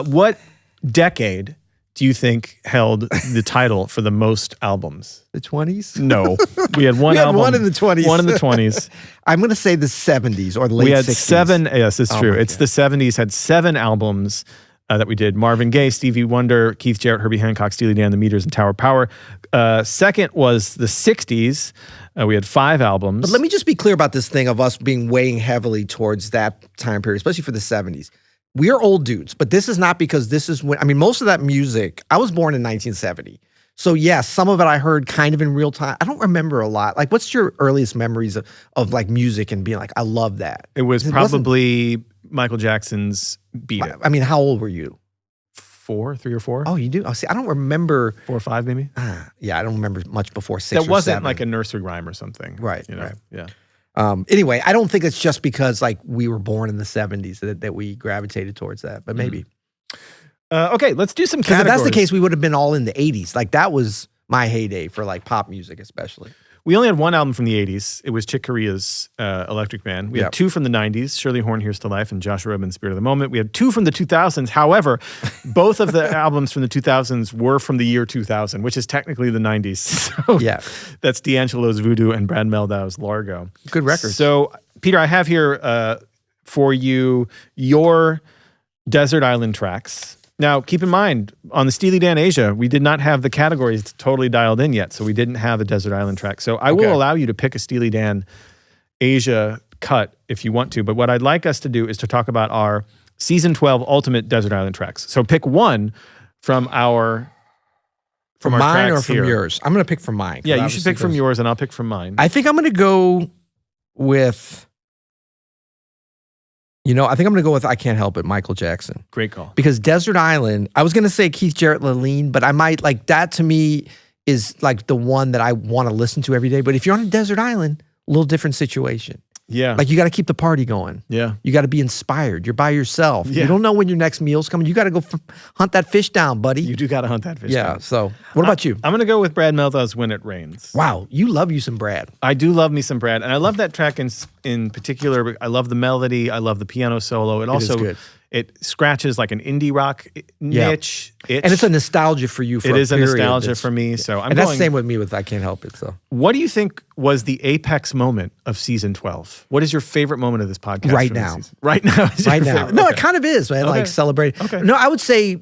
What decade do you think held the title for the most albums? The 20s? No. We had one We had album. one in the 20s. One in the 20s. I'm going to say the 70s or the late We had 60s. 7. Yes, it's Oh true. my It's God. the 70s had 7 albums that we did. Marvin Gaye, Stevie Wonder, Keith Jarrett, Herbie Hancock, Steely Dan, The Meters, and Tower of Power. Second was the 60s. We had 5 albums. But let me just be clear about this thing of us being weighing heavily towards that time period, especially for the 70s. We are old dudes, but this is not because this is when, I mean, most of that music, I was born in 1970. So yes, some of it I heard kind of in real time. I don't remember a lot. Like, what's your earliest memories of like music and being like, I love that? It was It wasn't- probably Michael Jackson's Beat It. I mean, how old were you? 3 or 4? Oh, you do? Oh, see, I don't remember. 4 or 5 maybe? Yeah, I don't remember much before 6 That or wasn't 7. like a nursery rhyme or something. Right, You know? right. Yeah. Anyway, I don't think it's just because like we were born in the 70s that we gravitated towards that, but maybe. Okay, let's do some Because if categories. that's the case, we would have been all in the 80s. Like that was my heyday for like pop music, especially. We only had one album from the 80s. It was Chick Corea's Electric Man. We Yep. had 2 from the 90s, Shirley Horn, Here's to Life, and Joshua Rubin's Spirit of the Moment. We had 2 from the 2000s. However, both of the albums from the 2000s were from the year 2000, which is technically the 90s. So Yeah. that's D'Angelo's Voodoo and Brad Meldau's Largo. Good records. So, Peter, I have here for you your Desert Island tracks. Now, keep in mind, on the Steely Dan Asia, we did not have the categories totally dialed in yet, so we didn't have a Desert Island track. So I Okay. will allow you to pick a Steely Dan Asia cut if you want to, but what I'd like us to do is to talk about our Season 12 Ultimate Desert Island tracks. So pick one from our From our mine or tracks from here. yours? I'm going to pick from mine. 'cause Yeah, you should obviously pick from those- yours and I'll pick from mine. I think I'm going to go with, You know, I think I'm going to go with I Can't Help It, Michael Jackson. Great call. Because Desert Island, I was going to say Keith Jarrett Laline, but I might, like, that to me is like the one that I want to listen to every day. But if you're on a desert island, a little different situation. Yeah. Like, you got to keep the party going. Yeah. You got to be inspired. You're by yourself. Yeah. You don't know when your next meal's coming. You got to go hunt that fish down, buddy. You do got to hunt that fish down. So what about you? I'm going to go with Brad Meldau's When It Rains. Wow. You love you some Brad. I do love me some Brad. And I love that track in particular. I love the melody. I love the piano solo. It also, good. It scratches like an indie rock niche. And it's a nostalgia for you. It is a nostalgia for me. So I'm and that's the same with me with I Can't Help It. So what do you think was the apex moment of season 12? What is your favorite moment of this podcast? Right now. Right now. Right now. No, it kind of is, man. Okay. Like celebrating. Okay. No, I would say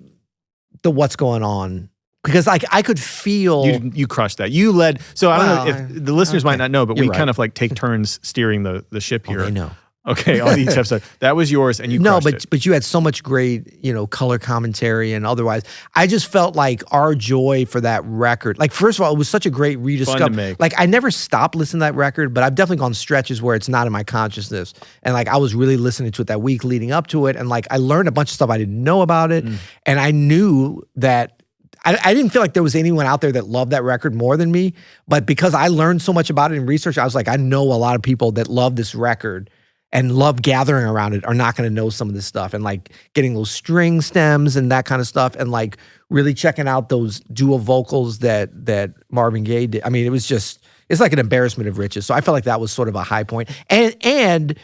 the what's going on. Because like I could feel you crushed that. You led. So I don't know if the listeners might not know, but we kind of like take turns steering the ship here. I know. Okay, on each episode. That was yours, and you crushed it. But you had so much great, color commentary and otherwise. I just felt like our joy for that record. Like, first of all, it was such a great rediscovery. Fun to make. Like, I never stopped listening to that record, but I've definitely gone stretches where it's not in my consciousness. And like, I was really listening to it that week leading up to it, and like, I learned a bunch of stuff I didn't know about it, and I knew that. I didn't feel like there was anyone out there that loved that record more than me, but because I learned so much about it in research, I was like, I know a lot of people that love this record and love gathering around it are not going to know some of this stuff, and like getting those string stems and that kind of stuff, and like really checking out those dual vocals that Marvin Gaye did. I mean, it's like an embarrassment of riches. So I felt like that was sort of a high point. And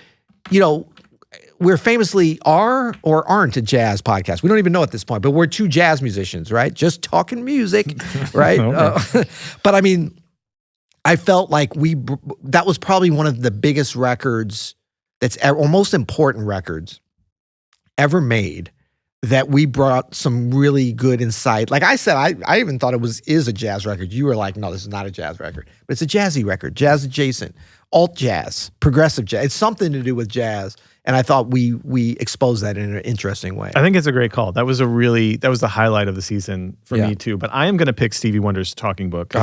we're famously are or aren't a jazz podcast. We don't even know at this point, but we're two jazz musicians, right? Just talking music, right? But I mean, I felt like that was probably one of the biggest records or most important records ever made, that we brought some really good insight. Like I said, I even thought is a jazz record. You were like, no, this is not a jazz record, but it's a jazzy record, jazz adjacent, alt jazz, progressive jazz. It's something to do with jazz. And I thought we exposed that in an interesting way. I think it's a great call. That was the highlight of the season for me too. But I am going to pick Stevie Wonder's Talking Book.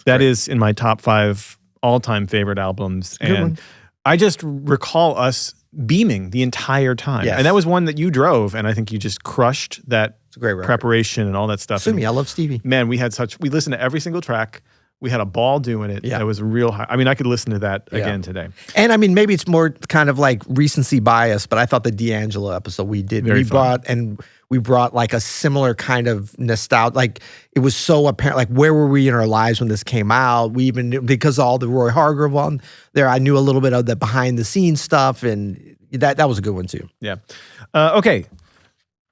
That is in my top 5 all-time favorite albums. And I just recall us beaming the entire time. Yes. And that was one that you drove, and I think you just crushed that It's a great record. preparation and all that stuff. Sue me, I love Stevie. Man, we listened to every single track. We had a ball doing it. Yeah. That was real high. I mean, I could listen to that again today. And I mean, maybe it's more kind of like recency bias, but I thought the D'Angelo episode we brought like a similar kind of nostalgia. Like, it was so apparent, like, where were we in our lives when this came out? We even knew, because of all the Roy Hargrove on there, I knew a little bit of the behind the scenes stuff, and that was a good one too. Yeah. Okay.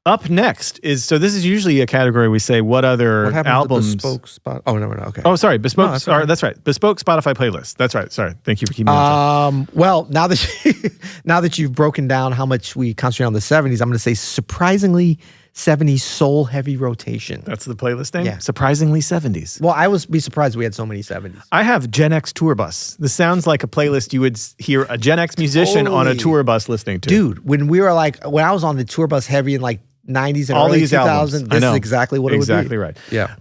Up next this is usually a category we say, what other albums? Bespoke spot? Oh, no, okay. Oh, sorry. Bespoke. No, that's that's right. Bespoke Spotify playlist. That's right. Sorry. Thank you for keeping me on track. Well, now that you've broken down how much we concentrate on the 70s, I'm going to say surprisingly 70s soul heavy rotation. That's the playlist name? Yeah. Surprisingly 70s. Well, I would be surprised we had so many 70s. I have Gen X tour bus. This sounds like a playlist you would hear a Gen X musician on a tour bus listening to. Dude, when I was on the tour bus heavy in like 90s and all early these 2000s, albums. this is exactly what it would be. Exactly right. Yeah.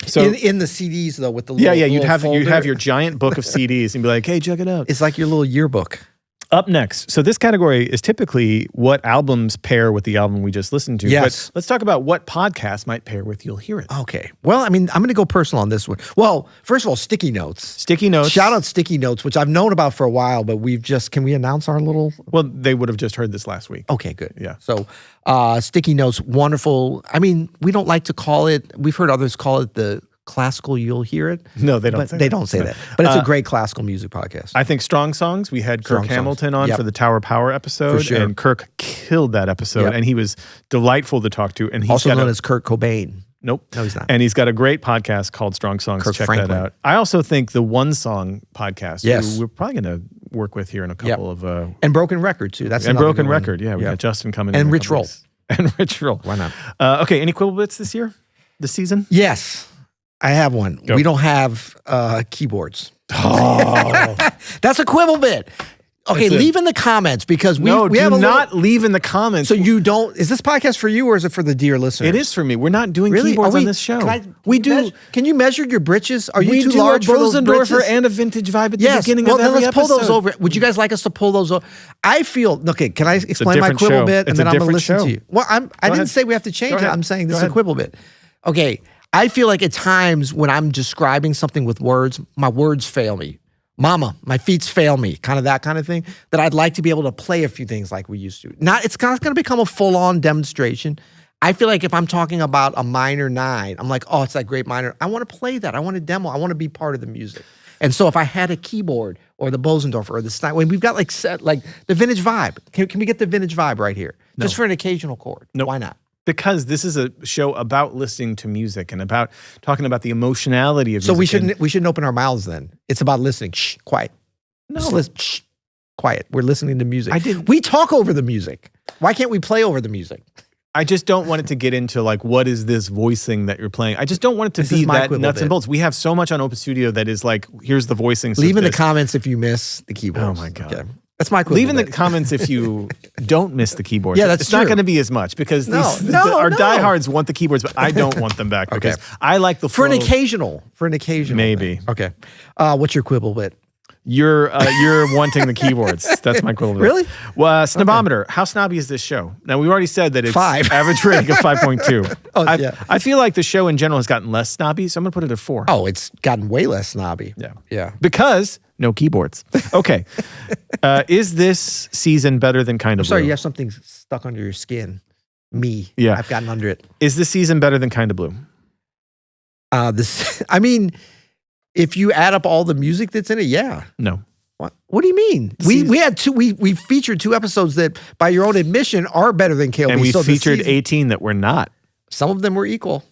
So in the CDs though, with the little, you'd have folder. your giant book of CDs and be like, hey, check it out. It's like your little yearbook. Up next. So this category is typically what albums pair with the album we just listened to. Yes. But let's talk about what podcast might pair with You'll Hear It. Okay. Well, I mean, I'm going to go personal on this one. Well, first of all, Sticky Notes. Sticky Notes. Shout out Sticky Notes, which I've known about for a while, but can we announce our little? Well, they would have just heard this last week. Okay, good. Yeah. So Sticky Notes, wonderful. I mean, we don't like to call it, we've heard others call it the classical You'll Hear It. No, they don't but say they that. don't say that. But it's a great classical music podcast. I think Strong Songs, we had Kirk Strong Hamilton Songs. on Yep. for the Tower Power episode. For sure. And Kirk killed that episode. Yep. And he was delightful to talk to. And he's Also got known as Kurt Cobain. Nope. No, he's not. And he's got a great podcast called Strong Songs. Kirk Check Franklin. that out. I also think the One Song podcast, Yes. who we're probably going to work with here in a couple of... And Broken Record, too. That's and another Broken good one. Record. Yeah, we got Justin coming in. And in a Rich couple Roll. weeks. And Rich Roll. Why not? Okay, any Quibble Bits this season? Yes, I have one. Go. We don't have keyboards. Oh. That's a Quibble Bit. Okay, leave in the comments because we have do not leave in the comments. So you don't. Is this podcast for you or is it for the dear listeners? It is for me. We're not doing Really? keyboards on this show. Can you measure your britches? Are you too do large a for those Bosendorfer britches? and a vintage vibe at the beginning well, of then every let's pull those episode. over. Would you guys like us to pull those over? I feel okay. Can I explain my different quibble show. bit and It's then a I'm going to different listen show. to you? Well, I Go didn't ahead. say we have to change Go it. ahead. I'm saying this Go is a ahead. quibble bit. Okay, I feel like at times when I'm describing something with words, my words fail me. Mama, my feets fail me, kind of that kind of thing, that I'd like to be able to play a few things like we used to. It's not going to become a full-on demonstration. I feel like if I'm talking about a minor 9, I'm like, oh, it's that great minor. I want to play that. I want to demo. I want to be part of the music. And so if I had a keyboard or the Bosendorfer or the Stein, when we've got like the vintage vibe. Can we get the vintage vibe right here? No. Just for an occasional chord. No. Why not? Because this is a show about listening to music and about talking about the emotionality of So music. we shouldn't open our mouths then. It's about listening. Shh, quiet. No. Just listen. Shh, quiet. We're listening to music. I didn't- We talk over the music. Why can't we play over the music? I just don't want it to get into like, what is this voicing that you're playing? I just don't want it to This is be my that quibble nuts bit. and bolts. We have so much on Open Studio that is like, here's the voicing. Leave in the this. comments if you miss the keyboard. Oh my God. Okay. That's my quibble Leave in the bit. comments if you don't miss the keyboards. Yeah, that's It's not true. going to be as much because these, No, our no. diehards want the keyboards, but I don't want them back because I like the For flow. an occasional. Maybe. thing. Okay. What's your quibble bit? You're wanting the keyboards. That's my quibble. Really? Well, Snobometer. How snobby is this show? Now we've already said that it's 5. average rating of 5.2. Oh, yeah. I feel like the show in general has gotten less snobby, so I'm gonna put it at 4. Oh, it's gotten way less snobby. Yeah. Yeah. Because no keyboards. Okay. Is this season better than Kind of Sorry, Blue? you have something stuck under your skin. Me. Yeah. I've gotten under it. Is this season better than Kind of Blue? I mean, if you add up all the music that's in it, yeah. No. What do you mean? We had two. We featured 2 episodes that, by your own admission, are better than KLB. And we So the featured season- 18 that were not, Some of them were equal,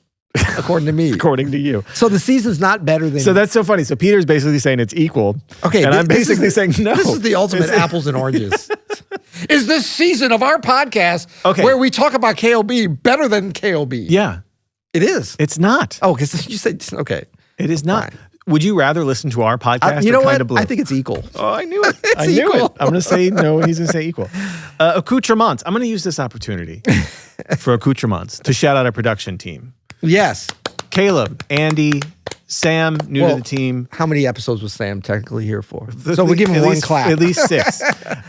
according to me. according to you. So the season's not better than. So that's so funny. So Peter's basically saying it's equal. Okay, And I'm this is- basically saying no. This is the ultimate apples and oranges. Is this season of our podcast where we talk about KLB better than KLB? Yeah. It is. It's not. Oh, because you said okay. It is not. Fine. Would you rather listen to our podcast You or know Kind what? of Blue? I think it's equal. Oh, I knew it. It's I knew equal. it. I'm going to say no, and he's going to say equal. Accoutrements. I'm going to use this opportunity for Accoutrements to shout out our production team. Yes. Caleb, Andy, Sam, new to the team. How many episodes was Sam technically here for? So we give him At one least- clap. At least 6.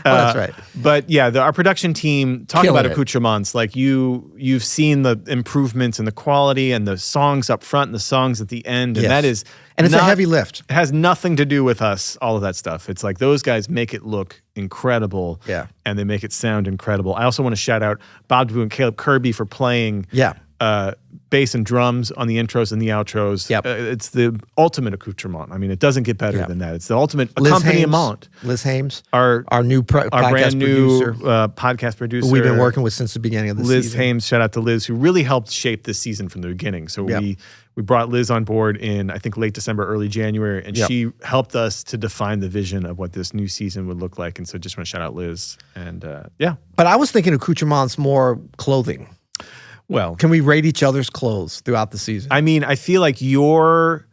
That's right. But yeah, our production team, talking Killing about it. accoutrements, like you've seen the improvements in the quality and the songs up front and the songs at the end. And Yes. that is And it's a not- heavy lift. It has nothing to do with us, all of that stuff. It's like those guys make it look incredible. Yeah. And they make it sound incredible. I also want to shout out Bob DeBoo and Caleb Kirby for playing Yeah. bass and drums on the intros and the outros. Yep. It's the ultimate accoutrement. I mean, it doesn't get better Yep. than that. It's the ultimate Liz accompaniment. Liz Hames, Our new our podcast brand new producer, podcast producer. who we've been working with since the beginning of the Liz season. Hames, shout out to Liz, who really helped shape this season from the beginning. So Yep. we brought Liz on board in, I think, late December, early January, and Yep. she helped us to define the vision of what this new season would look like. And so just want to shout out Liz. And yeah, But I was thinking accoutrements more clothing. well, Can we rate each other's clothes throughout the season? I mean, I feel like your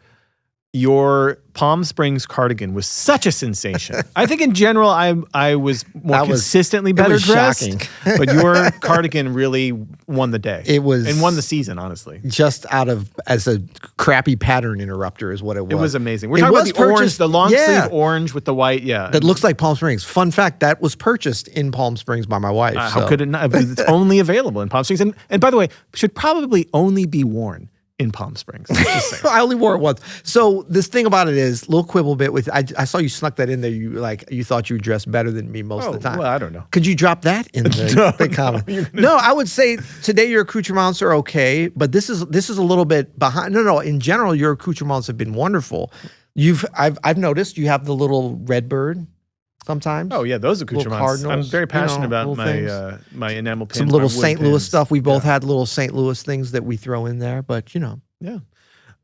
Palm Springs cardigan was such a sensation. I think in general, I was more That was- consistently it better was dressed, shocking. but your cardigan really won the day. It was- and won the season, honestly. Just as a crappy pattern interrupter is what it was. It was amazing. We're It talking about was the orange, purchased- the long yeah. sleeve orange with the white. Yeah, That looks like Palm Springs. Fun fact, that was purchased in Palm Springs by my wife. How so. could it not? It's only available in Palm Springs, and by the way, should probably only be worn in Palm Springs. Just saying. I only wore it once. So this thing about it is, little quibble bit with, I saw you snuck that in there. You thought you dressed better than me most of the time. Well, I don't know. Could you drop that in the comment? No, I would say today your accoutrements are okay, but this is a little bit behind. No, in general, your accoutrements have been wonderful. I've noticed you have the little red bird sometimes. Oh yeah, those accoutrements. cardinals, I'm very passionate about little things. my enamel pins. Some little my wood St. Louis pins. stuff. We both had little St. Louis things that we throw in there, but Yeah.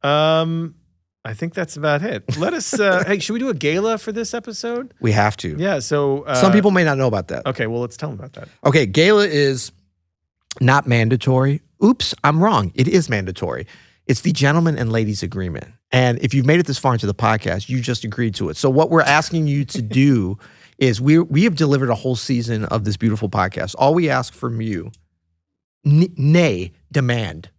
I think that's about it. Let us. Hey, should we do a gala for this episode? we have to. Yeah. So Some people may not know about that. Okay. Well, let's tell them about that. Okay, gala is not mandatory. Oops, I'm wrong. It is mandatory. It's the gentleman and ladies agreement. And if you've made it this far into the podcast, you just agreed to it. So what we're asking you to do is we have delivered a whole season of this beautiful podcast. All we ask from you, nay, demand,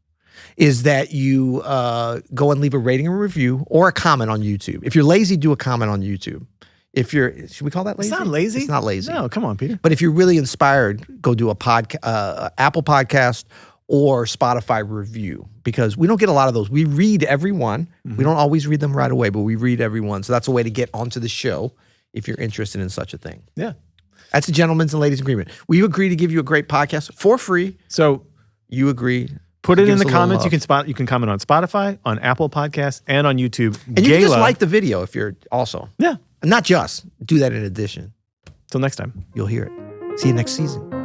is that you go and leave a rating and review or a comment on YouTube. If you're lazy, do a comment on YouTube. If you're, should we call that lazy? It's not lazy. It's not lazy. No, come on, Peter. But if you're really inspired, go do a Apple podcast or Spotify review, because we don't get a lot of those. We read every one. We don't always read them right away, but we read every one. So that's a way to get onto the show if you're interested in such a thing. Yeah. That's a gentleman's and ladies agreement. We agree to give you a great podcast for free. So you agree. put it in the Give us a little comments. love. You can comment on Spotify, on Apple Podcasts, and on YouTube. And you can just like the video if you're also. Yeah. Not just. Do that in addition. Till next time. You'll hear it. See you next season.